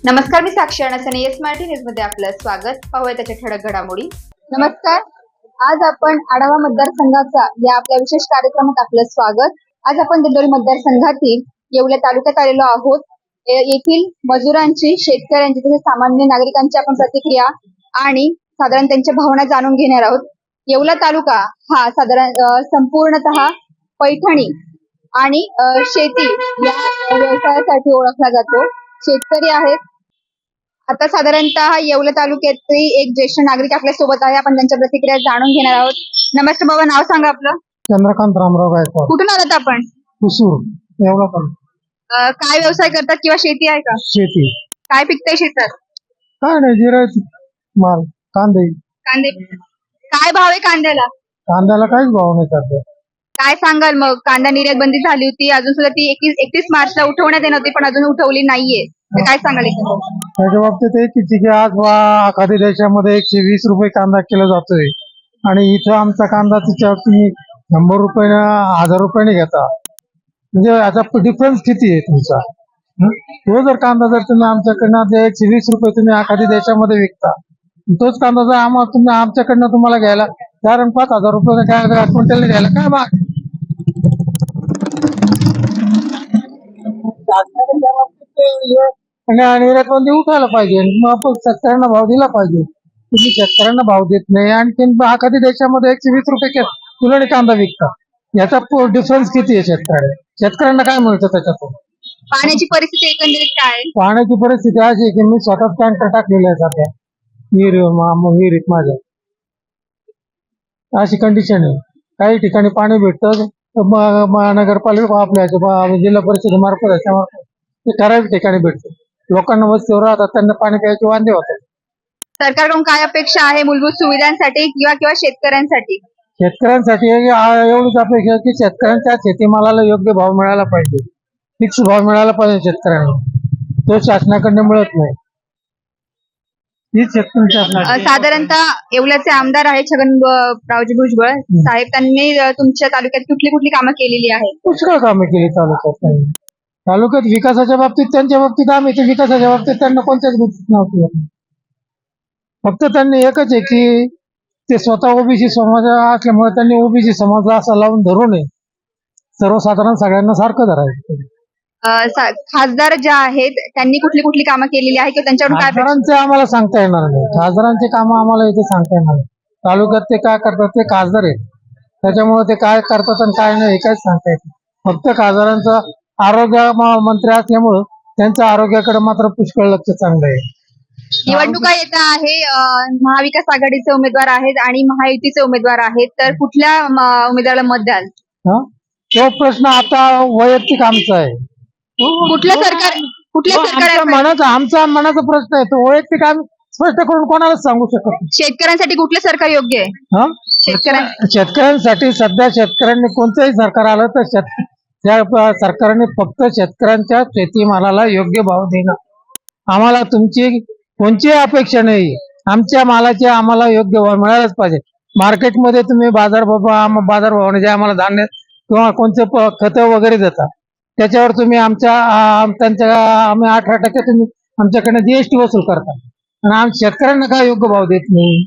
नमस्कार, मी साक्षी अणसने yes Marathi news मध्ये आपलं स्वागत. पाहूया त्याच्या ठळक घडामोडी. नमस्कार. आज आपण आढावा मतदारसंघाचा या आपल्या विशेष कार्यक्रमात आपलं स्वागत. आज आपण दिंडोरी मतदारसंघातील येवला तालुक्यात आलेलो आहोत. येथील मजुरांची, शेतकऱ्यांची तसेच सामान्य नागरिकांची आपण प्रतिक्रिया आणि साधारण त्यांच्या भावना जाणून घेणार आहोत. येवला तालुका हा साधारण संपूर्णतः पैठणी आणि शेती या व्यवसायासाठी ओळखला जातो. शेतकरी आहेत. आता साधारणतः येवला तालुक्यातील एक ज्येष्ठ नागरिक आपल्या सोबत आहे. आपण त्यांच्या प्रतिक्रिया जाणून घेणार आहोत. नमस्ते बाबा, नाव सांगा आपलं. चंद्रकांत रामराव गायकवाड, कुठून आलात आपण? कुसूर, येवला तालुका. काय व्यवसाय करतात किंवा शेती आहे का? शेती. काय पिकतंय शेतात? काय नाही, जिरायचं माल, कांदे. कांदे. काय भाव आहे कांद्याला? कांद्याला काहीच भाव नाही सध्या. काय सांगाल मग? कांदा निर्यात बंदी झाली होती, अजून सुद्धा ती 31 मार्चला उठवण्यात येणार होती, पण अजून उठवली नाहीये. तर काय सांगाल याच्याबद्दल? त्याच्या बाबतीत एक की आज एखाद्या देशामध्ये 120 रुपये कांदा केला जातोय आणि इथं आमचा कांदा तुम्ही 100 रुपये 1000 रुपयाने घेता, म्हणजे याचा डिफरन्स किती आहे तुमचा? तो जर कांदा जर तुम्ही आमच्याकडनं 120 रुपये तुम्ही एखाद्या देशामध्ये विकता, तोच कांदा जर तुम्ही आमच्याकडनं तुम्हाला घ्यायला 4 आणि 5 हजार रुपये काय क्विंटल घ्यायला काय माग? आणि निर्यात बंदी उठायला पाहिजे. मग आपण शेतकऱ्यांना भाव दिला पाहिजे. तुम्ही शेतकऱ्यांना भाव देत नाही आणि एखाद्या देशामध्ये 120 रुपये किलोने कांदा विकता, याचा डिफरन्स किती आहे शेतकऱ्यांना काय मिळतं त्याच्यातून? पाण्याची परिस्थिती एकंदरीत काय आहे? पाण्याची परिस्थिती अशी आहे की मी स्वतःच टँकर टाकलेला आहे सध्या विहिरीत माझ्या. अशी कंडिशन आहे. काही ठिकाणी पाणी भेटतं महानगरपालिका आपल्या जिल्हा परिषदेमार्फत ते ठराविक ठिकाणी भेटतं. लोकांना वस्तीवर राहतात, त्यांना पाणी प्यायचे वांदे होतात. सरकारकडून काय अपेक्षा आहे मूलभूत सुविधांसाठी किंवा शेतकऱ्यांसाठी? शेतकऱ्यांसाठी एवढीच अपेक्षा आहे की शेतकऱ्यांच्या शेतीमालाला योग्य भाव मिळाला पाहिजे, फिक्स भाव मिळाला पाहिजे शेतकऱ्यांना. तो शासनाकडनं मिळत नाही. साधारणतः येवल्याचे आमदार आहेत छगनरावजी भुजबळ साहेब, त्यांनी तुमच्या तालुक्यात कुठली कुठली कामं केलेली आहेत? पुष्कळ कामे केली तालुक्यात विकासाच्या बाबतीत. त्यांच्या बाबतीत आम्ही ते विकासाच्या बाबतीत त्यांना कोणत्याच गोष्टी नव्हती. फक्त त्यांनी एकच आहे की ते स्वतः ओबीसी समाज असल्यामुळे त्यांनी ओबीसी समाज असा लावून धरू नये, सर्वसाधारण सगळ्यांना सारखं धरायचं. खासदार ज्या आहेत त्यांनी कुठली कुठली कामं केलेली आहे किंवा त्यांच्याकडून काय अपेक्षा? खासदारांचे आम्हाला सांगता येणार नाही. खासदारांचे कामं आम्हाला इथे सांगता येणार नाही. तालुक्यात ते काय करतात ते खासदार आहेत, त्याच्यामुळे ते काय करतात आणि काय नाही हे काहीच सांगता येत नाही. फक्त खासदारांचं आरोग्य मंत्री असल्यामुळं त्यांच्या आरोग्याकडे मात्र पुष्कळ लक्ष चांगलं आहे. निवडणुका येत आहे, महाविकास आघाडीचे उमेदवार आहेत आणि महायुतीचे उमेदवार आहेत, तर कुठल्या उमेदवाराला मत द्याल? तो प्रश्न आता वैयक्तिक आमचा आहे. कुठलं सरकार आमचा मनाचा प्रश्न आहे, तो वैयक्तिक आम्ही स्पष्ट करून कोणालाच सांगू शकत नाही. शेतकऱ्यांसाठी कुठलं सरकार योग्य आहे? शेतकऱ्यांसाठी सध्या शेतकऱ्यांनी कोणतंही सरकार आलं तर त्या सरकारने फक्त शेतकऱ्यांच्या शेतीमालाला योग्य भाव देणं. आम्हाला तुमची कोणतीही अपेक्षा नाही. आमच्या मालाचे आम्हाला योग्य भाव मिळालाच पाहिजे. मार्केटमध्ये तुम्ही बाजारभावाने जे आम्हाला धान्य किंवा कोणते खतं वगैरे देता, त्याच्यावर तुम्ही आम्ही 18% तुम्ही आमच्याकडनं जीएसटी वसूल करता आणि शेतकऱ्यांना काय योग्य भाव देत नाही.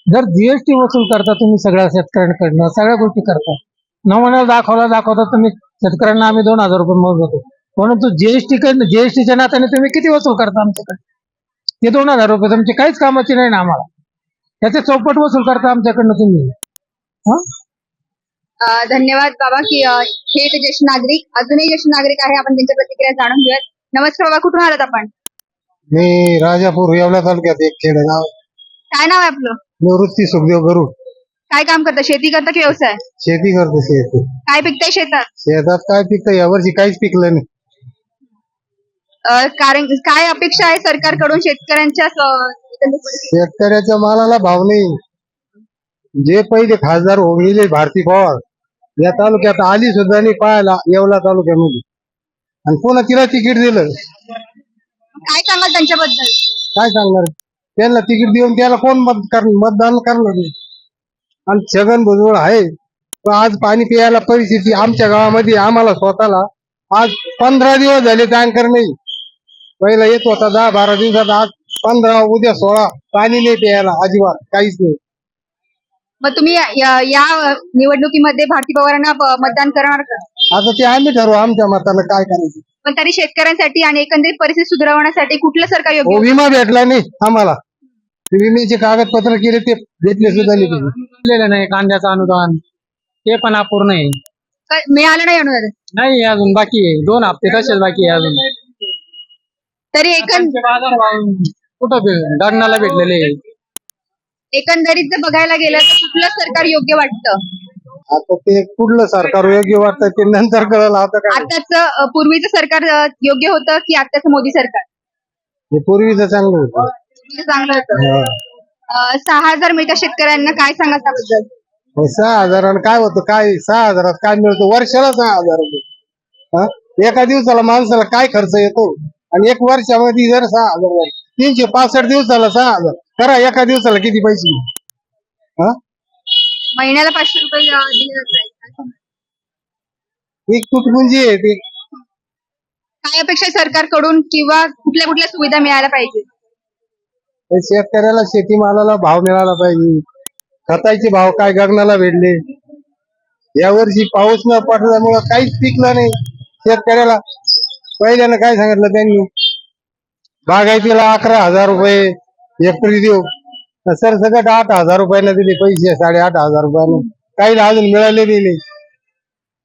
जर जीएसटी वसूल करता तुम्ही सगळ्या शेतकऱ्यांकडनं, सगळ्या गोष्टी करता, नमुना दाखवता तुम्ही शेतकऱ्यांना आम्ही 2000 रुपये मोजतो, परंतु जीएसटीच्या नात्याने तुम्ही किती वसूल करता आमच्याकडे? ते 2000 रुपये तुमचे काहीच कामाचे नाही ना. आम्हाला त्याचे चौपट वसूल करता आमच्याकडनं तुम्ही. धन्यवाद बाबा की हे एक ज्येष्ठ नागरिक, अजूनही ज्येष्ठ नागरिक आहे, आपण त्यांच्या प्रतिक्रिया जाणून घेऊयात. नमस्कार बाबा, कुठून आलात आपण? मी राजापूर येवला तालुक्यात एक खेडेगाव. काय नाव आहे आपलं? निवृत्ती सुखदेव गरुड. काय काम करता? शेती करता की व्यवसाय? शेती करतो. काय पिकतंय शेतात? शेतात काय पिकतं? यावर्षी काहीच पिकलं नाही. कारण काय अपेक्षा आहे सरकारकडून शेतकऱ्यांच्या? शेतकऱ्याच्या मालाला भाव नाही. जे पहिले खासदार होऊन गेले भारती पवार, या तालुक्यात आली सुद्धा नाही पाहायला येवला तालुक्यामध्ये, आणि पुन्हा तिला तिकीट दिलं. काय सांगाल त्यांच्याबद्दल? काय सांगणार? त्यांना तिकीट देऊन त्याला कोण मतदान करणार नाही. आणि छगन भुजबळ आहे, आज पाणी प्यायला परिस्थिती आमच्या गावामध्ये आम्हाला स्वतःला आज 15 दिवस झाले टँकर नाही. पहिला येत होता 10-12 दिवसात, आज 15, उद्या 16. पाणी नाही प्यायला अजिबात, काहीच नाही. मग तुम्ही या निवडणुकीमध्ये भारती पवारांना मतदान करणार का? आता ते आम्ही ठरवू आमच्या मतानं काय करायचं. पण तरी शेतकऱ्यांसाठी आणि एकंदरीत परिस्थिती सुधारवण्यासाठी कुठलं सरकार योग्य? विमा भेटला नाही आम्हाला. ते विम्याचे कागदपत्र केले ते भेटले सुद्धा नाही. नाही कांद्याचं अनुदान ते पण अपूर्ण आहे. मिळालं नाही अनुदान. नाही अजून बाकी आहे, 2 हप्ते तसेच बाकी आहे अजून. तरी कुठं दंडाला भेटलेले. एकंदरीत जर बघायला गेलं तर कुठलं सरकार योग्य वाटतं? आता ते कुठलं सरकार योग्य वाटतं ते नंतर कळलं. आता काय आताच पूर्वीचं सरकार योग्य होतं की आताचं मोदी सरकार? हे पूर्वीचं चांगलं होतं. पूर्वीचं चांगलं होतं. 6,000 मिळतात शेतकऱ्यांना, काय सांगा त्याबद्दल? 6,000 काय होतं, काय 6,000 काय मिळतं वर्षाला 6,000 रुपये. हा? एका दिवसाला माणसाला काय खर्च येतो, आणि एक वर्षामध्ये जर 6,000 365 दिवसाला 6,000 करा, एका दिवसाला किती पैसे? हा, महिन्याला 500 रुपये दिले जातात. ही तुटपुंजी आहे ती. काय अपेक्षा आहे सरकारकडून किंवा कुठल्या कुठल्या सुविधा मिळायला पाहिजे? तर शेतकऱ्याला शेतीमालाला भाव मिळाला पाहिजे. खताचे भाव काय गगनाला भेटले. यावर्षी पाऊस न पडल्यामुळे काहीच पिकलं नाही शेतकऱ्याला. पहिल्यानं काय सांगितलं त्यांनी, बागायतीला 11,000 रुपये हेक्टरी देऊ, सरसकट 8,000 रुपयाला दिले पैसे, 8,500 रुपयानं. काही अजून मिळाले नाही.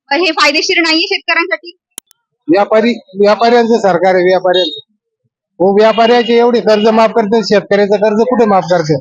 हे फायदेशीर नाहीये शेतकऱ्यांसाठी? व्यापाऱ्यांचं सरकार आहे, व्यापाऱ्यांचं. हो, व्यापाऱ्याचे एवढे कर्ज माफ करते, शेतकऱ्याचं कर्ज कुठे माफ करते?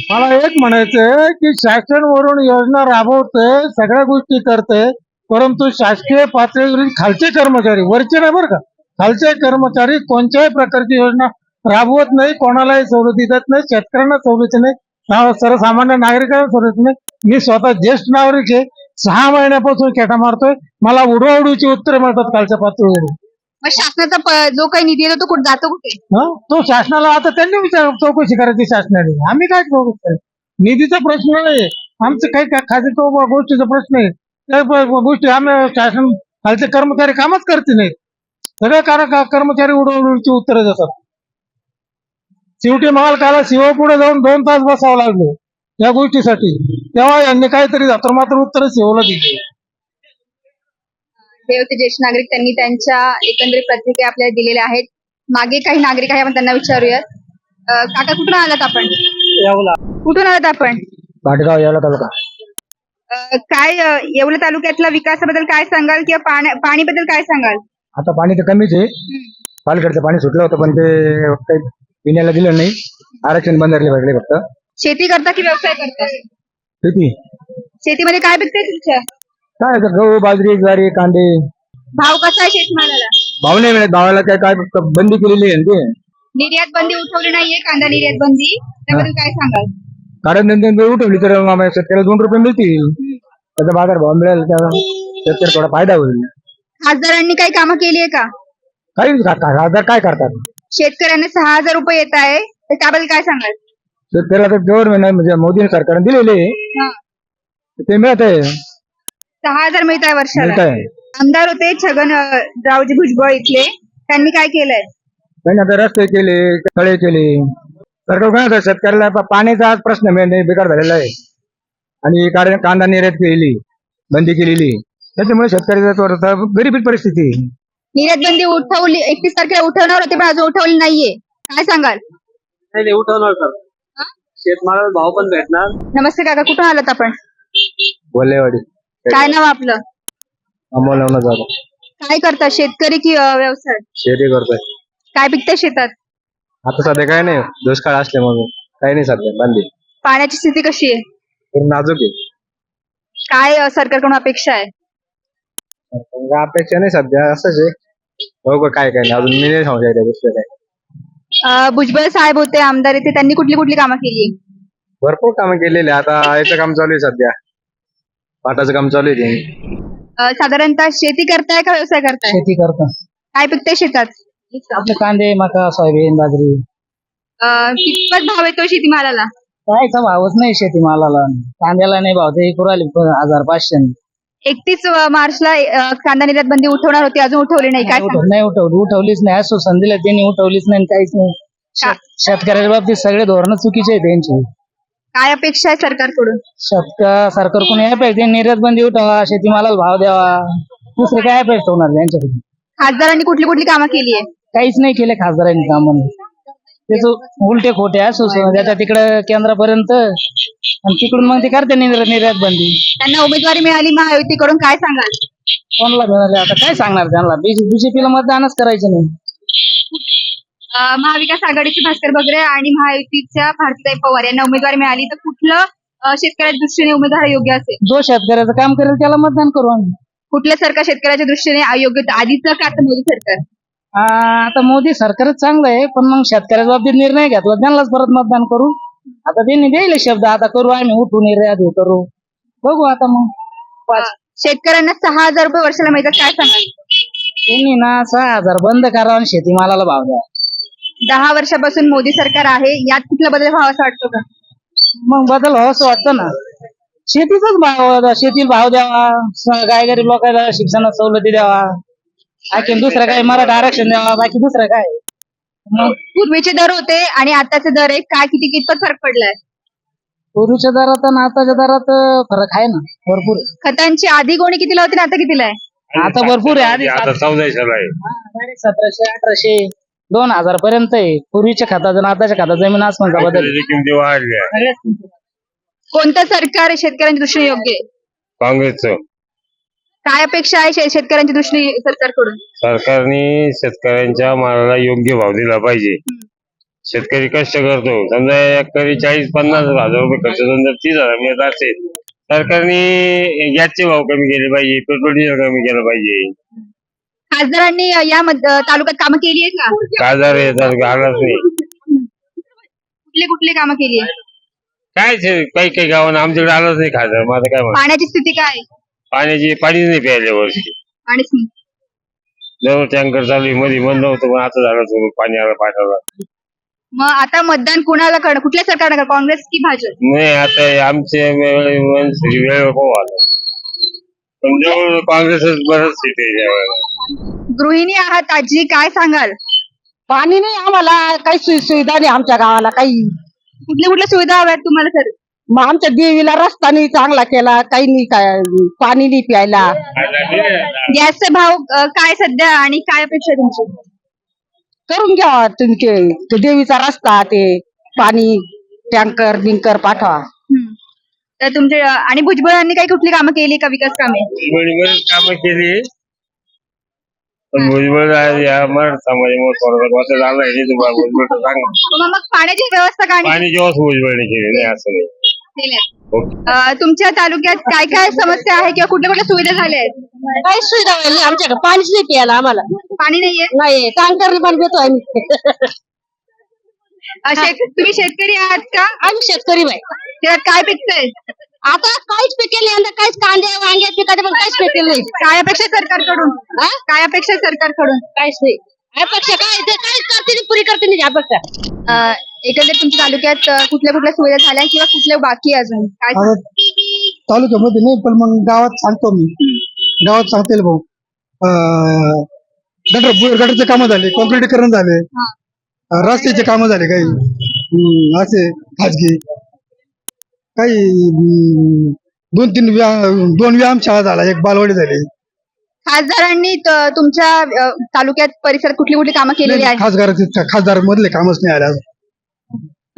मला एक म्हणायचंय की शासन वरून योजना राबवते, सगळ्या गोष्टी करते, परंतु शासकीय पातळीवरील खालचे कर्मचारी, वरचे नाही बरं का, खालचे कर्मचारी कोणत्याही प्रकारची योजना राबवत नाही, कोणालाही सवलती देत नाही, शेतकऱ्यांना सवलती नाही, सर्वसामान्य नागरिकांना सवलती नाही. मी स्वतः ज्येष्ठ नागरिक आहे, 6 महिन्यापासून खेटा मारतोय, मला उडवाउडवीची उत्तरे मिळतात खालच्या पातळीवरून. मग शासनाचा जो काही निधी येतो तो कुठे जातो, कुठे? तो शासनाला, आता त्यांनी चौकशी करायची शासनाने, आम्ही काय चौकशी करायची? निधीचा प्रश्न नाही, आमचं काही खाजगी गोष्टीचा प्रश्न आहे. त्या गोष्टी आम्ही शासन खालचे कर्मचारी कामच करते नाहीत. सगळे कर्मचारी उडवडीची उत्तरं देतात. शेवटी मालकाला शिव पुढे जाऊन 2 तास बसावं लागलं या गोष्टीसाठी, तेव्हा यांनी काहीतरी मात्र उत्तर शिवला दिली. हे होते ज्येष्ठ नागरिक, त्यांनी त्यांच्या एकंदरीत प्रतिक्रिया आपल्याला दिलेल्या आहेत. मागे काही नागरिक आहे, आपण त्यांना विचारूयात. काका, कुठून आलात आपण? कुठून आलात आपण? भाटगाव यावला तालुका. काय येवला तालुक्यातल्या विकासाबद्दल काय सांगाल किंवा पाणीबद्दल काय सांगाल? आता पाणी तर कमीच आहे, पालकडचं पाणी सुटलं होतं पण ते काही पिण्याला दिलं नाही, आरक्षण बंद भेटले फक्त. शेती करता की व्यवसाय करता? शेती. शेतीमध्ये काय पिकते तुमच्या? काय गहू, बाजरी, ज्वारी, कांदे. भाव कसा आहे शेतमालाला? भाव नाही मिळत, भावाला काय बंदी केलेली आहे ते. निर्यात बंदी उठवली नाहीये, कांदा निर्यात बंदी, त्याबद्दल काय सांगाल? कारण उठवली तर शेतकऱ्याला 2 रुपये मिळतील, त्याचा बाजार भाव मिळेल, त्याचा शेतकरी थोडा फायदा होईल. खासदारांनी काही कामं केली आहे का? काही खासदार काय करतात? शेतकऱ्यांना 6,000 रुपये येत आहे, तर त्याबद्दल काय सांगाल? शेतकऱ्याला तर गव्हर्नमेंट म्हणजे मोदी सरकारने दिलेले ते मिळत आहे. 6,000 मिळत आहे वर्षाला. मिळत आहे. आमदार होते छगनरावजी भुजबळ इथले, त्यांनी काय केलंय? त्यांनी आता रस्ते केले, तळे केले. सरकार काय होतं, शेतकऱ्याला पाण्याचा आज प्रश्न बेकार झालेला आहे, आणि कांदा निर्यात केलेली, बंदी केलेली, त्याच्यामुळे शेतकऱ्याचा गरीबी परिस्थिती. निर्यात बंदी उठवली, 31 तारखेला उठवणार होते, पण अजून उठवली नाहीये, काय सांगाल? नाही उठवणार सर, शेतमालाला भाव पण भेटणार. नमस्ते काका, कुठून आलात आपण? बोलेवाडी. काय नाव आपलं? अमोल नवनाथ. काय करता, शेतकरी की व्यवसाय? शेती करतोय. काय पिकतंय शेतात? आता सध्या काय नाही, दुष्काळ असल्यामुळे काही नाही सध्या, बंदी. पाण्याची स्थिती कशी आहे? नाजूक आहे. काय सरकारकडून अपेक्षा आहे? अपेक्षा नाही सध्या, असंच आहे, बघू काय काय नाही, अजून मी नाही सांगायचं दुसरं काय. भुजबळ साहेब होते आमदार इथे, त्यांनी कुठली कुठली कामं केली? भरपूर कामं केलेली. आता याचं काम चालू आहे सध्या, पाटाचं काम चालू आहे. साधारणतः शेती करताय का व्यवसाय करताय? शेती करतो. काय पिकतंय शेतात? आपले कांदे, मका, सोयाबीन, बाजरी. कितपत भाव येतो शेतीमालाला? कायचा भावच नाही शेतीमालाला, कांद्याला नाही भाव, ते 1,500. 31 मार्चला कांदा निर्यात बंदी उठवणार होती, अजून उठवली नाही, काय सांगाल? नाही उठवलीच नाही. आश्वासन दिलं त्यांनी, उठवलीच नाही, काहीच नाही. का? शेतकऱ्याच्या बाबतीत सगळे धोरण चुकीचे आहे त्यांची. काय अपेक्षा आहे सरकारकडून? सरकारकडून हे पाहिजे, निर्यात बंदी उठावा, शेतीमालाला भाव द्यावा, दुसरे काय अपेक्षा होणार त्यांच्याकडून? खासदारांनी कुठली कुठली कामं केली आहे? काहीच नाही केले खासदारांनी काम. त्याच उलटे खोटे आश्वासन त्याच्या तिकडे केंद्रापर्यंत, आणि तिकडून मग ते करते निर्यात बंदी. त्यांना उमेदवारी मिळाली महायुतीकडून, काय सांगाल? कोणाला मिळाले आता काय सांगणार त्यांना? बीजेपीला मतदानच करायचं नाही. महाविकास आघाडीचे भास्कर बगरे आणि महायुतीच्या भारतीताई पवार यांना उमेदवारी मिळाली, तर कुठलं शेतकऱ्याच्या दृष्टीने उमेदवार योग्य असेल? जो शेतकऱ्याचं काम करेल त्याला मतदान करू आम्ही. कुठलं सरकार शेतकऱ्याच्या दृष्टीने अयोग्य होतं? आधीचं का आता मोदी सरकार? आता मोदी सरकारच चांगलं आहे, पण मग शेतकऱ्याच्या बाबतीत निर्णय घेतला त्यांनाच परत मतदान करू. आता त्यांनी दिले शब्द, आता करू आम्ही, उठू निर्यात हे करू, बघू आता मग. शेतकऱ्यांना 6,000 रुपये वर्षाला मिळतात, काय सांगाल? त्यांनी ना 6,000 बंद करा आणि शेतीमालाला भाव द्या. 10 वर्षापासून मोदी सरकार आहे, यात कुठला बदल व्हावा असं वाटतो का? मग बदल व्हावं असं वाटतं ना. शेतीचाच भाव, शेतीला भाव द्यावा, गाय गरीब लोकांना शिक्षणात सवलती द्यावा, आणखी दुसरं काय, मराठा आरक्षण द्यावा, बाकी दुसरं काय. मग पूर्वीचे दर होते आणि आताचे दर आहे, काय कितपत फरक पडलाय? पूर्वीच्या दरात आणि आताच्या दरात फरक आहे ना, भरपूर. खतांची आधी गोणी कितीला होती आणि आता कितीला आहे? आता भरपूर आहे. आधी आता 1400 आहे. 1700, 1800, 2000 पर्यंत आहे. पूर्वीच्या खताचं आणि आताच्या खताचं जमीन आसमानचा बदल. त्याची किमती वाढल्या. कोणतं सरकार शेतकऱ्यांच्या दृष्टीने योग्य आहे? काँग्रेसचं काय अपेक्षा आहे शेतकऱ्यांच्या दृष्टीने सरकारकडून? सरकारने शेतकऱ्यांच्या मालाला योग्य भाव दिला पाहिजे. शेतकरी कष्ट करतो, समजा एकरी 40-50 हजार रुपये खर्च करून जर 30,000 मिळत असेल, सरकारने गॅसचे भाव कमी केले पाहिजे, पेट्रोल डिझेल कमी केलं पाहिजे. खासदारांनी या तालुक्यात कामं केली आहेत का? खासदार येतात आलाच नाही. कुठली कुठली कामं केली आहे? काय काही काही गावांना आमच्याकडे आलंच नाही खासदार. माझं काय म्हणा, पाण्याची स्थिती काय आहे? पाणीच नाही प्यायल्या वर्षी. पाणीच नाही. जवळ टँकर चालू आहे, मध्ये बंद होतं, पण आता झालं सुरू, पाणी आलं पाठाला. मग आता मतदान कुणाला करणार? कुठल्या सरकारला? काँग्रेस की भाजप? नाही, आता आमचे वेळ हो आलं, पण जवळ काँग्रेसच बरंच सीट आहे त्यावेळेला. गृहिणी आहात आजी, काय सांगाल? पाणी नाही, आम्हाला काही सुविधा नाही आमच्या गावाला काही. कुठल्या कुठल्या सुविधा हव्यात तुम्हाला सर? मग आमच्या देवीला रस्ता नाही चांगला केला, काही नाही, काय पाणी नाही प्यायला. गॅसचे भाव काय सध्या आणि काय अपेक्षा आहे तुमची? करून घ्या तुमचे ते देवीचा रस्ता, ते पाणी, टँकर बिंकर पाठवा. तर तुमचे आणि भुजबळांनी काही कुठली कामं केली का, विकास कामे? बरीच कामं केली, पण भुजबळ या मराठा समाजामुळे थोडासा गोष्ट झाला आहे. तुम्हाला भुजबळ सांगा, मग पाण्याची व्यवस्था काय पाण्याची व्यवस्था भुजबळने केली नाही असं नाही. तुमच्या तालुक्यात काय काय समस्या आहे किंवा कुठल्या कुठल्या सुविधा झाल्या आहेत? काही सुविधा नाही आमच्याकडे, पाणीच नाही प्यायला आम्हाला. पाणी नाहीये? नाही, टँकर पाणी पितो आम्ही. तुम्ही शेतकरी आहात का? आम्ही शेतकरी बाई. त्यात काय पिकतंय? आता काहीच पिकेल नाही, काहीच कांदे वांगे पिकाचे पण काहीच पिकेल नाही. काय अपेक्षा सरकारकडून? काय अपेक्षा सरकारकडून? काहीच नाही. अपेक्षा काय, ते काहीच करते नाही, पुरी करते नाही अपेक्षा. एकंदरीत तुमच्या तालुक्यात कुठल्या कुठल्या सुविधा झाल्या किंवा कुठल्या बाकी आहे अजून काय? तालुक्यामध्ये नाही, पण मग गावात सांगतो मी. गावात सांगते भाऊ, गटरचे कामं झाले, कॉन्क्रीटीकरण झाले, रस्त्याचे कामं झाले, काही असे खाजगी, काही 2 व्यायामशाळा झाला, एक बालवाडी झाली. खासदारांनी तुमच्या तालुक्यात परिसरात कुठली कुठली कामं केलेली आहे? खासदार मधले कामच नाही आले.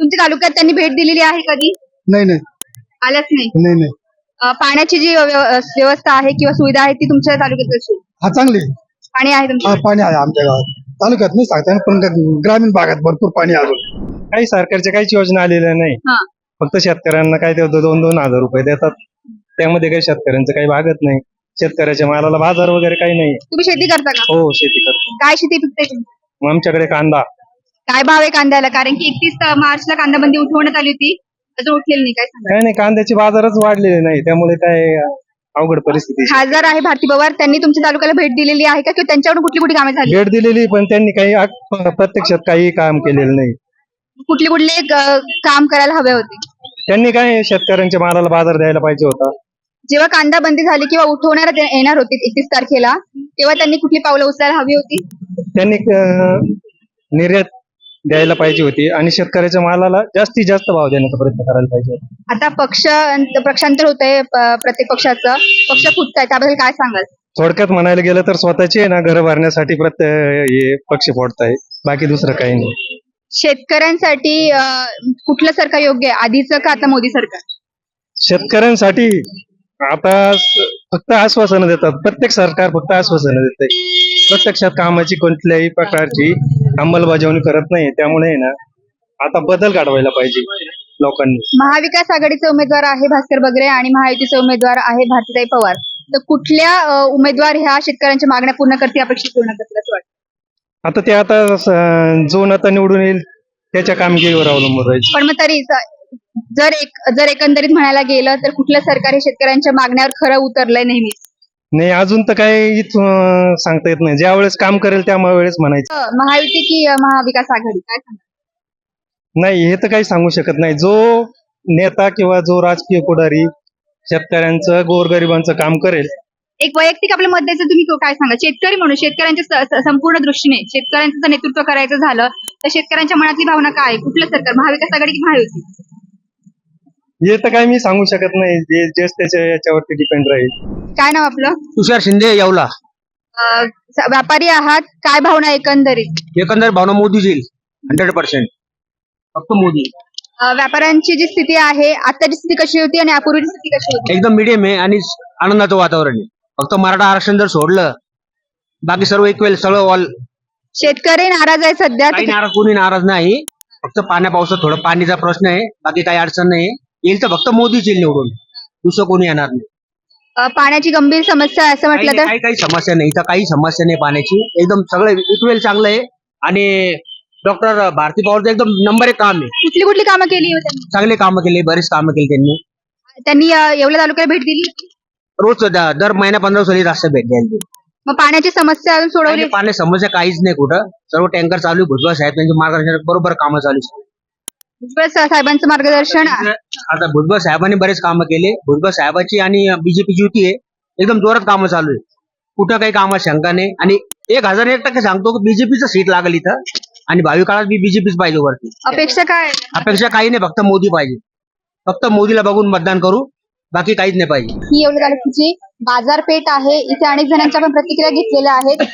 तुमच्या तालुक्यात त्यांनी भेट दिलेली आहे कधी? नाही, आल्याच नाही. पाण्याची जी व्यवस्था आहे किंवा सुविधा आहे ती तुमच्या तालुक्यात कशी? हा, चांगली पाणी आहे तुमच्या? पाणी आहे आमच्या गावात. तालुक्यात नाही सांगता, पण ग्रामीण भागात भरपूर पाणी आहे. काही सरकारच्या काहीच योजना आलेल्या नाही. फक्त शेतकऱ्यांना काय ते 2-2 हजार रुपये देतात, त्यामध्ये काही शेतकऱ्यांचं काही भागत नाही. शेतकऱ्याच्या मालाला बाजार वगैरे काही नाही. तुम्ही शेती करता का? हो, शेती करतो. काय शेती पिकते तुमची? मग आमच्याकडे कांदा. काय भाव आहे कांद्याला? कारण की 31 मार्चला कांदा बंदी उठवण्यात आली होती, अजून उठलेली नाही, काय सांगा? काही नाही, कांद्याचे बाजारच वाढलेले नाही, त्यामुळे काय अवघड परिस्थिती. खासदार आहे भारती पवार, त्यांनी तुमच्या तालुक्याला भेट दिलेली आहे का किंवा त्यांच्याकडून कुठली कुठली कामे झाली? भेट दिलेली, पण त्यांनी काही प्रत्यक्षात काही काम केलेलं नाही. कुठले कुठले काम करायला हवे होते? त्यांनी काय शेतकऱ्यांच्या मालाला बाजार द्यायला पाहिजे होता. जेव्हा कांदा बंदी झाली किंवा उठवण्यात येणार होती 31 तारखेला, तेव्हा त्यांनी कुठली पावलं उचलायला हवी होती? त्यांनी निर्यात द्यायला पाहिजे होती आणि शेतकऱ्याच्या मालाला जास्तीत जास्त भाव देण्याचा प्रयत्न करायला पाहिजे होता. आता पक्षांतर होत आहे प्रत्येक पक्ष फुटत आहे, त्याबद्दल काय सांगाल? थोडक्यात म्हणायला गेलं तर स्वतःचे ना घर भरण्यासाठी हे पक्ष फोडताय, बाकी दुसरं काही नाही. शेतकऱ्यांसाठी कुठलं सरकार योग्य आहे, आधीचं का आता मोदी सरकार? शेतकऱ्यांसाठी आता फक्त आश्वासनं देतात. प्रत्येक सरकार फक्त आश्वासनं देते, प्रत्यक्षात कामाची कोणत्याही प्रकारची अंमलबजावणी करत नाही. त्यामुळे ना आता बदल घडवायला पाहिजे लोकांनी. महाविकास आघाडीचे उमेदवार आहे भास्कर बगरे आणि महायुतीचे उमेदवार आहे भारतीताई पवार. तर कुठल्या उमेदवार ह्या शेतकऱ्यांच्या मागण्या पूर्ण करतील, अपेक्षा पूर्ण करतील असं वाटतं? आता जो नेता निवडून येईल त्याच्या कामगिरीवर अवलंबून राहील. पण मग तरी जर एकंदरीत म्हणायला गेलं तर कुठलं सरकार हे शेतकऱ्यांच्या मागण्यावर खरं उतरलंय नेहमी? नाही, अजून तर काही इथून सांगता येत नाही. ज्या वेळेस काम करेल त्या वेळेस म्हणायचं. महायुती की महाविकास आघाडी, काय सांगा? नाही, हे तर काही सांगू शकत नाही. जो नेता किंवा जो राजकीय पुढारी शेतकऱ्यांचं गोरगरिबांचं काम करेल. एक वैयक्तिक आपलं मत द्यायचं, तुम्ही काय सांगा? शेतकरी म्हणून शेतकऱ्यांच्या संपूर्ण दृष्टीने शेतकऱ्यांचं जर नेतृत्व करायचं झालं तर शेतकऱ्यांच्या मनातली भावना काय? कुठलं सरकार, महाविकास आघाडी की महायुती? हे तर काही मी सांगू शकत नाही. जस्ट त्याच्या याच्यावरती डिपेंड राहील. काय नाव आपलं? तुषार शिंदे येवला. व्यापारी आहात, काय भावना एकंदरीत? एकंदर भावना मोदी येईल 100%. फक्त मोदी. व्यापाऱ्यांची जी स्थिती आहे, आताची स्थिती कशी होती आणि यापूर्वीची स्थिती कशी होती? एकदम मिडियम आहे आणि आनंदाचं वातावरण आहे. फक्त मराठा आरक्षण जर सोडलं, बाकी सर्व इक्वेल, सगळं ऑल. शेतकरी नाराज आहे सध्या. काही नाराज, कोणी नाराज नाही. फक्त पाण्या पावसात थोडं पाणीचा प्रश्न आहे, बाकी काही अडचण नाही. येईल तर फक्त मोदीच येईल निवडून, दुसरं कोणी येणार नाही. पाण्याची गंभीर समस्या आहे असं म्हटलं तर? काही समस्या नाही, इथं काही समस्या नाही पाण्याची. एकदम सगळं इक्वेल चांगलं आहे आणि डॉक्टर भारती पवारचं एकदम नंबर 1 काम आहे. कुठली कामं केली होती त्यांनी? चांगले कामं केले, बरेच कामं केली त्यांनी येवला तालुक्याला भेट दिली? रोज दर महिना 15 दिवसांनी रास्ता भेट द्यायला. मग पाण्याची समस्या अजून सोडवली? पाणी समस्या काहीच नाही कुठं. सर्व टँकर चालू आहे. भुजबळ साहेब त्यांच्या मार्गदर्शनात बरोबर कामं चालू आहेत. भुजबळ साहेबांचं मार्गदर्शन. आता भुजबळ साहेबांनी बरेच कामं केले. भुजबळ साहेबांची आणि बीजेपीची युती आहे, एकदम जोरात कामं चालू आहे. कुठं काही कामात शंका नाही आणि 1001% सांगतो की बीजेपीचं सीट लागेल इथं आणि भावी काळात बीजेपीच पाहिजे वरती. अपेक्षा काय? अपेक्षा काही नाही, फक्त मोदी पाहिजे. फक्त मोदीला बघून मतदान करू, बाकी काहीच नाही पाहिजे. ही येवला तालुक्याची बाजारपेठ आहे. इथे अनेक जणांच्या आपण प्रतिक्रिया घेतलेल्या आहेत.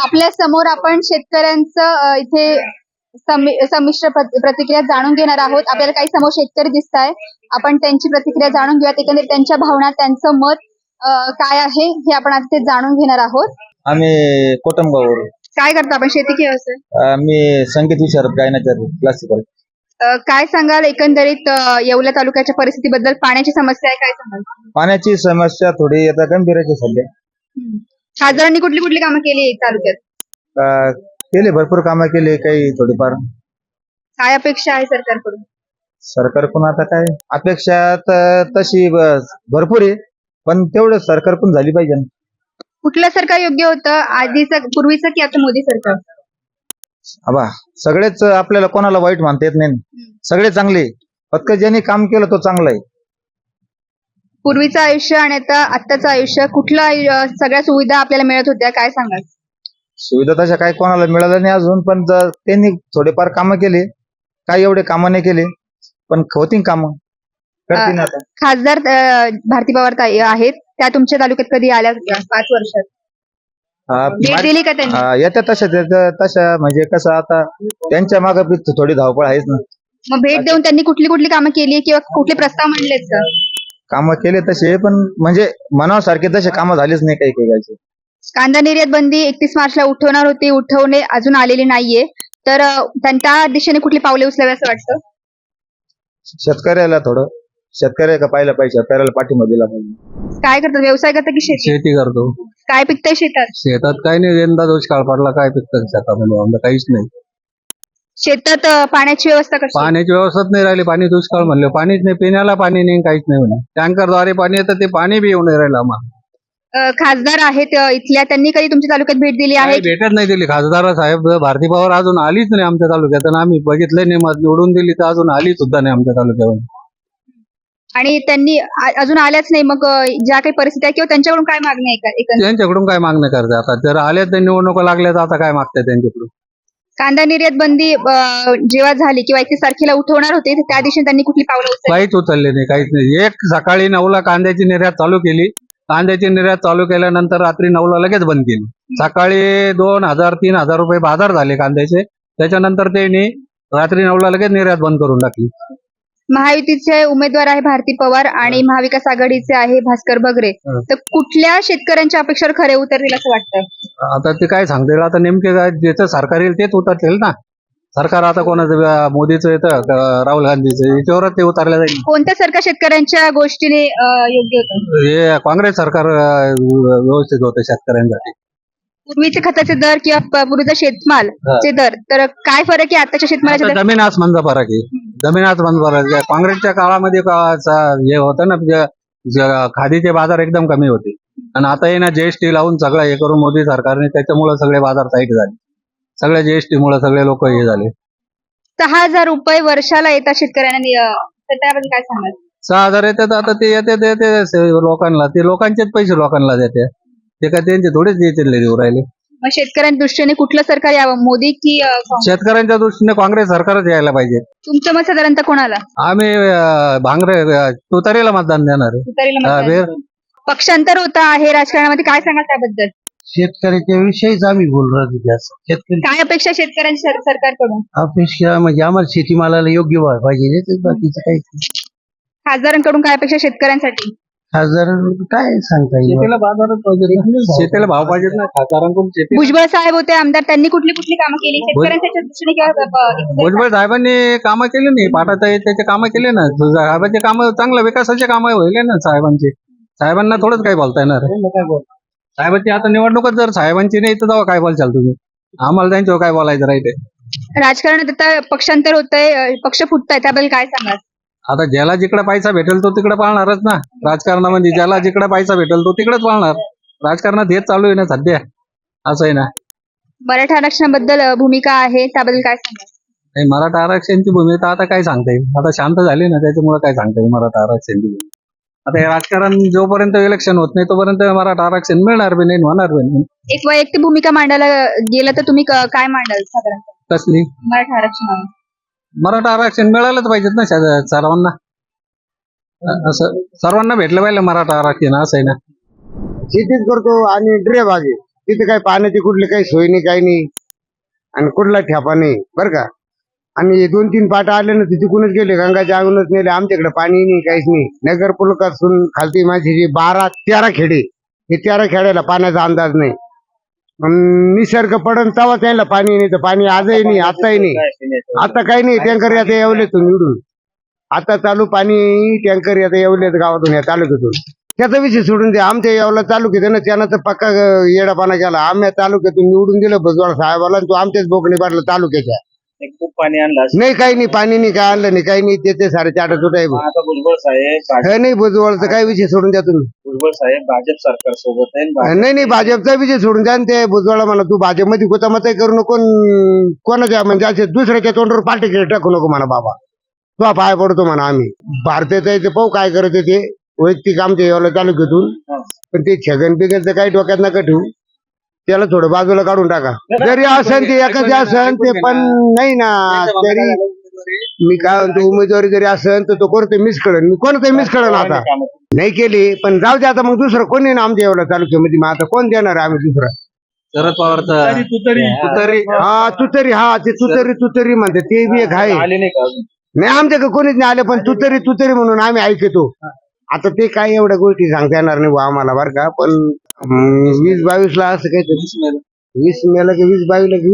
आपल्या समोर आपण शेतकऱ्यांचं इथे संमिश्र प्रतिक्रिया जाणून घेणार आहोत. आपल्याला काही समोर शेतकरी दिसत आहे, आपण त्यांची प्रतिक्रिया जाणून घेऊयात. एकंदरीत त्यांच्या भावना, त्यांचं मत काय आहे हे आपण आता ते जाणून घेणार आहोत. आम्ही कोटमगाववरून. काय करतो आपण, शेती की व्यवसाय? मी संगीत विशारद गायनाचार्य क्लासिकल. काय सांगाल एकंदरीत येवला तालुक्याच्या परिस्थितीबद्दल? पाण्याची समस्या आहे, काय सांगाल? पाण्याची समस्या थोडी आता गंभीर आहे सध्या. खासदारांनी कुठली कुठली कामं केली तालुक्यात? केले, भरपूर कामं केली, काही थोडीफार. काय अपेक्षा आहे सरकारकडून? सरकारकडून आता काय अपेक्षा तशी भरपूर आहे, पण तेवढं सरकारकडून झाली पाहिजे. कुठलं सरकार योग्य होतं, आधीचं, पूर्वीचं की आता मोदी सरकार? आबा सगळेच आपल्याला कोणाला वाईट मानता येत नाही. सगळे चांगले, फक्त ज्यांनी काम केलं तो चांगला आहे. पूर्वीचं आयुष्य आणि आत्ताचं आयुष्य, कुठलं सगळ्या सुविधा आपल्याला मिळत होत्या, काय सांगाल? सुविधा तशा काही कोणाला मिळाल्या नाही अजून, पण त्यांनी थोडेफार कामं केले. काही एवढे कामं नाही केले, पण होती कामं, करतील आता. खासदार भारती पवार ताई आहेत, त्या तुमच्या तालुक्यात कधी आल्या होत्या 5 वर्षात? भेट दिली का त्यांनी? येत्या तशा म्हणजे कसं आता त्यांच्या मागे थोडी धावपळ आहेच ना. मग भेट देऊन त्यांनी कुठली कुठली कामं केली किंवा कुठले प्रस्ताव मांडलेत का? कामं केले तसे, पण म्हणजे मनासारखे तसे कामं झालेच नाही काही काही. कांदा निर्यात बंदी 31 मार्चला उठवणार होती, उठवणे अजून आलेली नाहीये, तर त्या दिशेने कुठली पावले उचलावी असं वाटतं? शेतकऱ्याला शेतकऱ्याला पाहिलं पाहिजे, शेतकऱ्याला पाठिंबा दिला पाहिजे. काय करतात, व्यवसाय करता की शेती? शेती करतो. काय पिकतंय शेतात? शेतात काही नाही, यंदा दुष्काळ पडला, काय पिकतं शेतामध्ये आमचं काहीच नाही. शेतात पाण्याची व्यवस्था कशी? पाण्याची व्यवस्थाच नाही राहिली. पाणी दुष्काळ म्हणलं, पाणीच नाही, पिण्याला पाणी नाही, काहीच नाही म्हणे. टँकरद्वारे पाणी येतं, ते पाणी बी येऊ नाही राहिलं आम्हाला. खासदार आहेत इथल्या, त्यांनी कधी तुमच्या तालुक्यात भेट दिली आहे? काही भेटत नाही दिली. खासदार साहेब भारती पवार अजून आलीच नाही आमच्या तालुक्यात आणि आम्ही बघितलं नाही, मग निवडून दिली तर अजून आली सुद्धा नाही आमच्या तालुक्यावर. आणि त्यांनी अजून आल्याच नाही, मग ज्या काही परिस्थिती आहे किंवा त्यांच्याकडून काय मागणी आहे का एकंदरीत? त्यांच्याकडून काय मागणं करते आता जर आले तर निवडणुका लागल्या तर आता काय मागताय त्यांच्याकडून कांदा निर्यात बंदी जेव्हा झाली किंवा 31 तारखेला उठवणार होते तर त्या दिवशी त्यांनी कुठली पावलं उचलली? काहीच उचलले नाही काहीच नाही. एक सकाळी 9ला कांद्याची निर्यात चालू केली. कांद्याची निर्यात चालू केल्यानंतर रात्री 9ला लगेच बंद केली. सकाळी 2,000-3,000 रुपये बाजार झाले कांद्याचे. त्याच्यानंतर त्यांनी रात्री 9ला लगेच निर्यात बंद करून टाकली. महायुतीचे उमेदवार आहे भारती पवार आणि महाविकास आघाडीचे आहे भास्कर बगरे. तर कुठल्या शेतकऱ्यांच्या अपेक्षावर खरे उतरतील असं वाटतं? आता ते काय सांगता येईल आता नेमके काय ज्याचं सरकार येईल तेच उतरतील ना. सरकार आता कोणाचं मोदीचं येतं का राहुल गांधीचं याच्यावरच ते उतरल्या जाईल. कोणत्या सरकार शेतकऱ्यांच्या गोष्टीने योग्य होतं? हे काँग्रेस सरकार व्यवस्थित होतं शेतकऱ्यांसाठी. पूर्वीचे खताचे दर किंवा पूर्वीचा शेतमालचे दर, तर काय फरक आहे आताच्या शेतमालाच्या आता दर? जमीन आसमानचा फरक आहे. जमीन आसमानचा फरक आहे. काँग्रेसच्या काळामध्ये हे होतं ना खादीचे बाजार एकदम कमी होते आणि आता हे ना जीएसटी लावून सगळं हे करून मोदी सरकारने त्याच्यामुळे सगळे बाजार टाईट झाले. सगळ्या जीएसटी मुळे सगळे लोक हे झाले. 6,000 रुपये वर्षाला येतात शेतकऱ्यांना, तर त्याबद्दल काय सांगाल? 6,000 येतात आता ते येते लोकांना ते लोकांचेच पैसे लोकांना देते. ते काय त्यांचे थोडेच देऊ राहिले. मग शेतकऱ्यांच्या दृष्टीने कुठलं सरकार यावं, मोदी की काँग्रेस? शेतकऱ्यांच्या दृष्टीने काँग्रेस सरकारच यायला पाहिजे. तुमचं मत साधारणतः कोणाला? आम्ही भांगरे तुतारीला मतदान देणार आहे. तुतारीला हा, मतदान. वेर- पक्षांतर होत आहे राजकारणामध्ये, काय सांगाल त्याबद्दल? शेतकऱ्याच्या विषयीच आम्ही बोलू राहिलो जास्त. शेतकरी काय अपेक्षा शेतकऱ्यांची सरकारकडून? अपेक्षा म्हणजे आम्हाला शेतीमालाला योग्य भाव पाहिजे, तेच बाकीचं काही नाही. खासदारांकडून काय अपेक्षा शेतकऱ्यांसाठी? खासदार काय सांगता येईल? शेतीला बाजारच पाहिजे ना. शेतीला भाव पाहिजेत ना. खासदारांकडून शेती भुजबळ साहेब होते आमदार, त्यांनी कुठली कुठली कामं केली शेतकऱ्यांच्या दृष्टीने किंवा भुजबळ साहेबांनी कामं केली नाही. पाटाचा त्याचे कामं केले ना. साहेबांचे कामं चांगलं विकासाचे कामं होईल ना साहेबांचे. साहेबांना थोडंच काही बोलता येणार आहे. साहेबांची आता निवडणूकच जर साहेबांची नाही तर तेव्हा काय बोलचाल तुम्ही? आम्हाला त्यांच्यावर काय बोलायचं राहते? राजकारणात आता पक्षांतर होतंय, पक्ष फुटताय, त्याबद्दल काय सांगाल? आता ज्याला जिकडे पैसा भेटेल तो तिकडे पाळणारच ना. राजकारणामध्ये ज्याला जिकडे पैसा भेटेल तो तिकडेच पाळणार. राजकारणात हेच चालू आहे ना सध्या. असं आहे ना. मराठा आरक्षणाबद्दल भूमिका आहे, त्याबद्दल काय सांगाल? नाही, मराठा आरक्षणची भूमिका आता काय सांगता येईल. आता शांत झाली ना त्याच्यामुळे काय सांगता येईल मराठा आरक्षणची भूमिका. आता हे राजकारण जोपर्यंत इलेक्शन होत नाही तोपर्यंत मराठा आरक्षण मिळणार बी नाही, होणार बी नाही. एक वैयक्तिक भूमिका मांडायला गेलं तर तुम्ही काय मांडाल साधारणतः कसली? मराठा आरक्षणावर? मराठा आरक्षण मिळालंच पाहिजेत ना सर्वांना. असं सर्वांना भेटलं पाहिजे मराठा आरक्षण. असं आहे ना. शेतीच करतो आणि ड्रेब आहे तिथे काही पाण्याची कुठली काही सोय नाही, काही नाही आणि कुठला ठेपा नाही बरं का. आणि 2-3 पाटा आले ना तिकूनच गेले, गंगाच्या आगूनच नेले. आमच्याकडे पाणी नाही, काहीच नाही. नगर पुलकासून खालती माझी 12-13 खेडे, हे 13 खेड्याला पाण्याचा अंदाज नाही. निसर्ग पडन तेव्हा त्याला पाणी नाही, तर पाणी आजही नाही, आताही नाही. आता काही नाही. टँकर आता येवले निवडून आता चालू पाणी टँकर आता येवलेत गावातून या तालुक्यातून. त्याचा विषय सोडून द्या. आमच्या यावला तालुक्यात ना त्यानं तर पक्का येडापाना केला. आम्ही तालुक्यातून निवडून दिलं भुजबळ साहेबाला आणि तो आमच्याच बोकणी पाडला तालुक्याच्या. खूप पाणी आणलं नाही, काही नाही, पाणी नाही, काय आणलं नाही, काही नाही. ते 4.5 तुट आहे. आता भुजबळ साहेब नाही, भुजबळचा काय विषय सोडून द्या तुम्ही. भुजबळ साहेब भाजप सरकार सोबत आहे. नाही, भाजपचा विषय सोडून द्या. आणि ते भुजबळला म्हणा तू भाजपमध्ये कोतामतही करू नको, कोणाच्या म्हणजे असे दुसऱ्याच्या तोंडावर पाठी टाकू नको म्हणा बाबा. तो पाय पडतो म्हणा. आम्ही भारताचं ते पाहू काय करत ते वैयक्तिक आमच्या यावला तालुक्यातून. पण ते छगन बिगनचं काही डोक्यात नका ठेवू. त्याला थोडं बाजूला काढून टाका. जरी असन ते एखादी असन ते, पण नाही ना. तरी मी काय म्हणतो, उमेदवारी जरी असन तर तो कोणतं मिस कळन. मी कोणतं मिस कळन आता नाही केली. पण जाऊ दे आता, मग दुसरं कोणी ना आमच्या एवढ्या तालुक्यामध्ये. मग आता कोण देणार आम्ही दुसरं? शरद पवारचं तुतारी. हा तुतारी, हा ते तुतारी म्हणते ते बी एक आहे. आले नाही का अजून? नाही, आमच्याकडे कोणीच नाही आले, पण तुतारी म्हणून आम्ही ऐकतो. आता ते काही एवढ्या गोष्टी सांगता येणार नाही बुवा आम्हाला बरं का. पण 20-22 ला असं काही 20 मेला की 20-22 ला की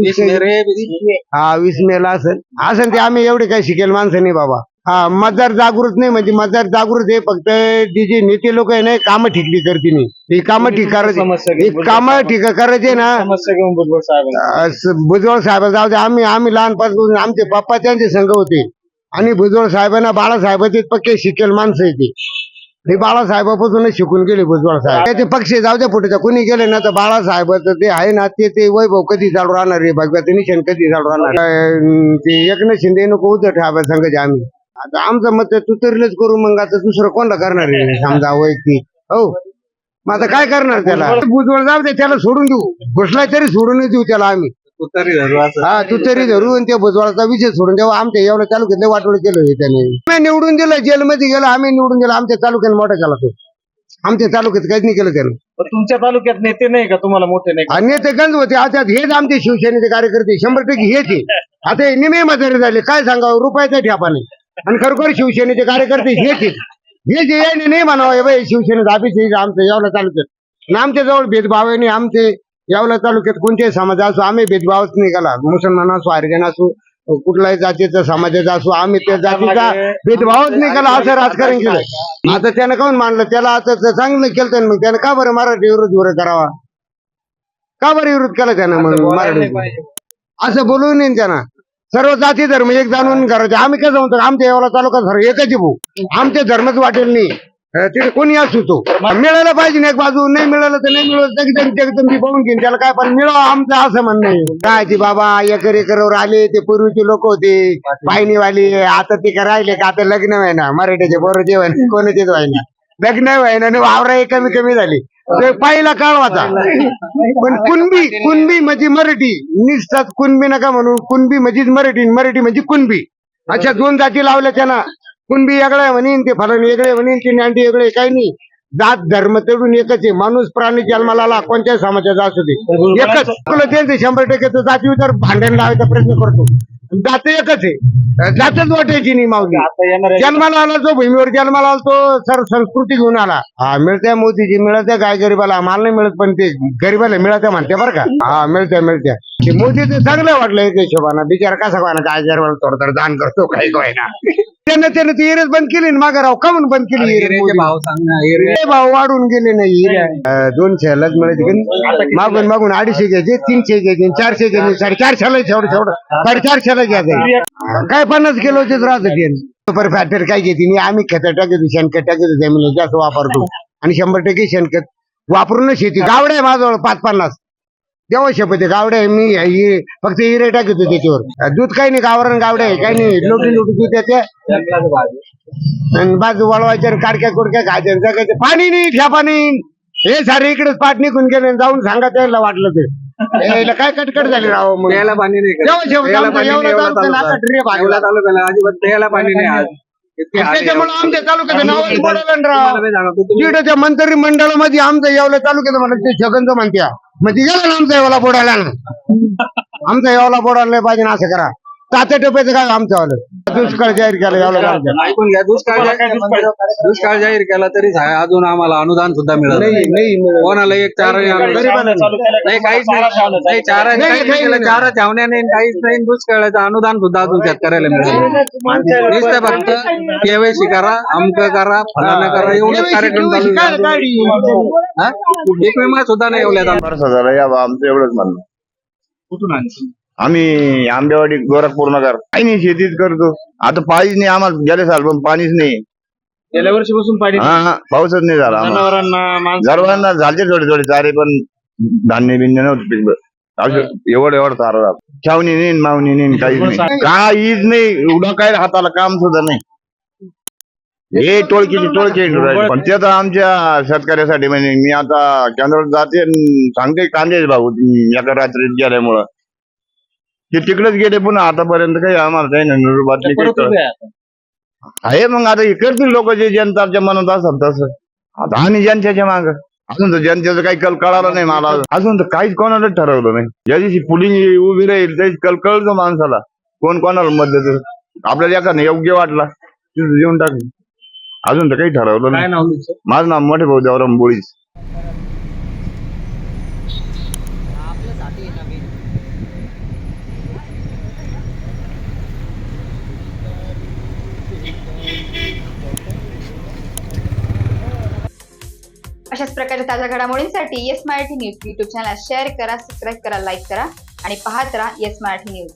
20 मेला असेल ते. आम्ही एवढे काही शिकेल माणसं नाही बाबा. हा, मतदार जागृत नाही म्हणजे मतदार जागृत आहे. फक्त जे नेते लोक आहे ना कामं ठिकली करते नाही. ही कामं ठीक करायची, कामं ठीक करायचे ना. समस्या घेऊन भुजबळ साहेब भुजबळ साहेब जाऊ दे. आम्ही लहानपासून आमचे पप्पा त्यांचे संघ होते आणि भुजबळ साहेबांना बाळासाहेबांचे पक्के शिकेल माणसं येते. हे बाळासाहेबापासूनच शिकून गेले भुजबळ साहेब. त्याचे पक्ष जाऊ द्या पुढे कोणी गेले ना तर बाळासाहेबाचं ते आहे ना ते वैभव कधी चालू राहणार आहे, भगव्याचं निशाण कधी चालू राहणार. ते एकनाथ शिंदे नको उद्धव ठाकरे संघाचे आम्ही. आता आमचं मत तू तरीच करू, मग आता दुसरं कोणाला करणार आहे समजा वैयक्तिक. हो मग आता काय करणार त्याला? भुजबळ जाऊ दे, त्याला सोडून देऊ, घुसलाय तरी सोडून देऊ त्याला आम्ही. हा तू तरी धरू आणि त्या भुजबळाचा विषय सोडून देऊ. आमच्या एवढ्या तालुक्यातले वाटोळ केलं त्याने. आम्ही निवडून दिलं, जेलमध्ये गेलं, आम्ही निवडून दिलं. आमच्या तालुक्यात मोठा केला तो, आमच्या तालुक्यात काहीच नाही केलं त्यानं. तुमच्या तालुक्यात नेते नाही का तुम्हाला मोठे नाही? आणि ते गंज होते, आता हेच आमचे शिवसेनेचे कार्यकर्ते 100% हेच आहे. आता हे निमे म्हातारे झाले, काय सांगावं, रुपयाचा ठ्यापाने. आणि खरोखर शिवसेनेचे कार्यकर्ते हेच आहेत. हे जे याने नाही म्हणावं बाई शिवसेनेचं ऑफिस आहे आमचं येवला तालुक्यात. आणि आमच्या जवळ भेदभाव आहे नाही. आमचे येवला तालुक्यात कोणत्याही समाज असो, आम्ही भेदभावच नाही केला. मुसलमान असो, हरिजन असो, कुठल्याही जातीचा समाजाचा असो, आम्ही त्या जातीचा भेदभावच नाही केला. असं राजकारण केलं. आता त्यानं काऊन मानलं त्याला? आता चांगलं केलं मग त्यानं का बरं मराठी विरोध करावा? का बरं विरोध केला त्यानं मग मराठी? असं बोलू नये त्यांना. सर्व जाती धर्म एक जाणून करायचे. आम्ही कसं म्हणतो, आमच्या एवढा तालुका सर्व एकच आहे भाऊ, आमचे धर्मच वाटेल नाही. तिथे कोणी असू तो मिळायला पाहिजे ना एक बाजू. नाही मिळालं तर नाही मिळालं तुम्ही बघून घेईन त्याला काय, पण मिळवा आमचं असं म्हणणं आहे. काय ते बाबा एकर एकरवर आले ते पूर्वीचे लोक होते पाहिणीवाली, आता ते काय राहिले का? आता लग्न व्हायना मराठीचे बरोबर जेवण कोणाचेच व्हायना, लग्न व्हायना, वावरा कमी कमी झाली. पहिला काळ होता. पण कुणबी म्हणजे मराठी निष्ठात. कुणबी नका म्हणून, कुणबी म्हणजेच मराठी, मराठी म्हणजे कुणबी. अशा दोन जाती लावल्या त्यांना. कुणबी वेगळ्या म्हणेन, ते फलन वेगळे म्हणेन, ते नांटी वेगळे, काही नाही. जात धर्म तेवढून एकच आहे. माणूस प्राणी जन्माला आला कोणत्याही समाजाचा असू दे एकच. त्यांचे 100% जातीवर भांडण लावायचा प्रयत्न करतो. जात एकच आहे, जातच वाटायची नाही मावली. जन्माला आला जो भूमीवर जन्माला आला तो सर संस्कृती घेऊन आला. हा मिळत्या मोदीची, मिळत्या गाय गरीबाला. आम्हाला नाही मिळत, पण ते गरीबाला मिळत्या म्हणते बरं का. हा मिळत्या. ते मोदीचं चांगलं वाटलं एक हिशोबानं. बिचारा कसा व्हायना गाय गरीबाला थोडं दान करतो, काही व्हायना. त्यानं ती इरेज बंद केली ना मागे राव. का म्हणून बंद केली? भाव वाढून गेले नाही. 200 मिळायचे, मागून 250 घ्यायचे, 300 घ्यायचे, 400 घ्यायचे, 450 शेवढं 450 घ्यायचं. काय 50 किलोचेच राहत ते. सुपर फॅक्टर काय घेते नाही. आम्ही खत टाकतो, शेणखत टाकतो, जमिनीत जास्त वापरतो. आणि 100% शेणखत वापरून शेती. गावड्या माझ्याजवळ 5-50 देवा शपथ गावड्या. मी फक्त हिरे टाकतो त्याच्यावर. दूध काही नाही, गावरण गावड्या काही नाही. लोटी दूध त्याचे आणि बाजू वळवायच्या, काडक्या कुडक्या खायच्या, जगायचं. पाणी नाही, ठ्यापा नाही. हे सारे इकडेच पाठ निघून गेले. जाऊन सांगा त्याला वाटलं ते काय कटकट झाली राव. मग प्यायला पाणी नाही. त्याच्यामुळे आमच्या तालुक्याचं नाव पडायला त्या मंत्री मंडळामध्ये आमचं येवला तालुक्याचं म्हणत ते छगनचं म्हणत्या. म्हणजे गेला ना आमचा येवला बोडायला ना. आमचा येवला बोडायला पाहिजे ना. असं करा. 7 टोप्याचं काय आमचं वालं. दुष्काळ जाहीर केला येवला. ऐकून घ्या, दुष्काळ जाहीर केला तरी अजून आम्हाला अनुदान सुद्धा मिळालं नाही. कोणाला एक चारा नाही, काहीच नाही. चारा छावण्याने काहीच नाही. दुष्काळाचं अनुदान सुद्धा अजून शेतकऱ्याला मिळालं. नुसतं फक्त केवायसी करा, अमक करा, फलाना करा, एवढंच कार्यक्रम चालू आहे. एक विमा सुद्धा नाही एवढ्यात. आमचं एवढंच म्हणणं. कुठून आम्ही आंबेवाडी गोरखपूर नगर. काही नाही, शेतीच करतो. आता पाणीच नाही आम्हाला. गेले साल पण पाणीच नाही. गेल्या वर्षीपासून पाणी पाऊसच नाही झाला. जनावरांना झाले थोडे चारे, पण धान्य बिन्य नव्हतं. एवढं चारा छावणी नाही, मावणी नाही, काहीच नाही. काहीच नाही. एवढं काय हाताला काम सुद्धा नाही. हे टोळकी पण ते तर आमच्या शेतकऱ्यासाठी. म्हणजे मी आता केंद्रात जाते सांगते कांद्याचे भाऊ एका रात्रीत गेल्यामुळं ते तिकडेच गेले. पुन्हा आतापर्यंत काही आम्हाला काही नाही बातमी आहे. मग आता हे करतील लोक जे जनताच्या मनात असतात तसं. आता आणि जनतेच्या माग अजून तर जनतेचं काही कल कळालं नाही मला. अजून तर काहीच कोणालाच ठरवलं नाही. ज्या दिवशी पुलिंग उभी राहील त्याची कल कळतो माणसाला कोण कोणाला मदत. आपल्याला एखादं योग्य वाटला तिथं देऊन टाकलं. अजून तर काही ठरवलं नाही. माझं नाव मोठे भाऊ देवराम बोळीच. अशाच प्रकारच्या ताज्या घडामोडींसाठी Yes Marathi news YouTube channel share करा, सबस्क्राईब करा, लाईक करा आणि पाहत राहा येस मराठी न्यूज.